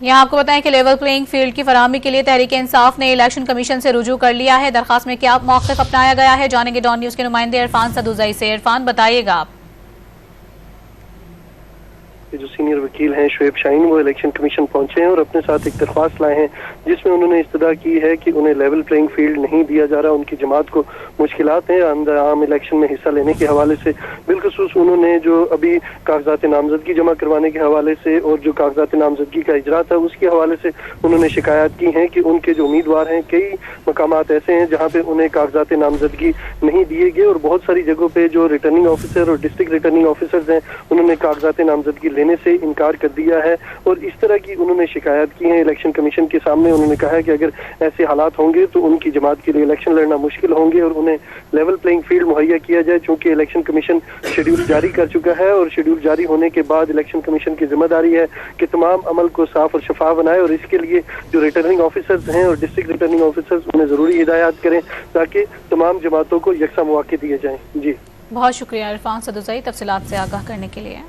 यहाँ आपको बताएं कि लेवल प्लेइंग फील्ड की फराहमी के लिए तहरीक इंसाफ ने इलेक्शन कमीशन से रुजू कर लिया है। दरखास्त में क्या मौक़िफ़ अपनाया गया है, जानेंगे डॉन न्यूज़ के नुमाइंदे इरफान सदुज़ई से। इरफान, बताइएगा आप। जो सीनियर वकील हैं शुएब शाहीन, वो इलेक्शन कमीशन पहुंचे हैं और अपने साथ एक दरख्वास्त लाए हैं जिसमें उन्होंने इस्तदा की है कि उन्हें लेवल प्लेइंग फील्ड नहीं दिया जा रहा। उनकी जमात को मुश्किलात हैं आम इलेक्शन में हिस्सा लेने के हवाले से। बिलखुसूस उन्होंने जो अभी कागजात नामजदगी जमा करवाने के हवाले से और जो कागजात नामजदगी का इजरा था उसके हवाले से उन्होंने शिकायत की है कि उनके जो उम्मीदवार हैं कई मकामात ऐसे हैं जहाँ पे उन्हें कागजात नामजदगी नहीं दिए गए और बहुत सारी जगहों पे जो रिटर्निंग ऑफिसर और डिस्ट्रिक्ट रिटर्निंग ऑफिसर्स हैं उन्होंने कागजात नामजदगी लेने से इनकार कर दिया है। और इस तरह की उन्होंने शिकायत की है इलेक्शन कमीशन के सामने। उन्होंने कहा है कि अगर ऐसे हालात होंगे तो उनकी जमात के लिए इलेक्शन लड़ना मुश्किल होंगे और उन्हें लेवल प्लेइंग फील्ड मुहैया किया जाए, चूंकि इलेक्शन कमीशन शेड्यूल जारी कर चुका है और शेड्यूल जारी होने के बाद इलेक्शन कमीशन की जिम्मेदारी है कि तमाम अमल को साफ और शफाफ बनाए और इसके लिए जो रिटर्निंग ऑफिसर्स हैं और डिस्ट्रिक्ट रिटर्निंग ऑफिसर्स उन्हें जरूरी हिदायत करें ताकि तमाम जमातों को यकसा मौके दिए जाएं। जी, बहुत शुक्रिया इरफान सदुज़ई तफसीलात से आगाह करने के लिए।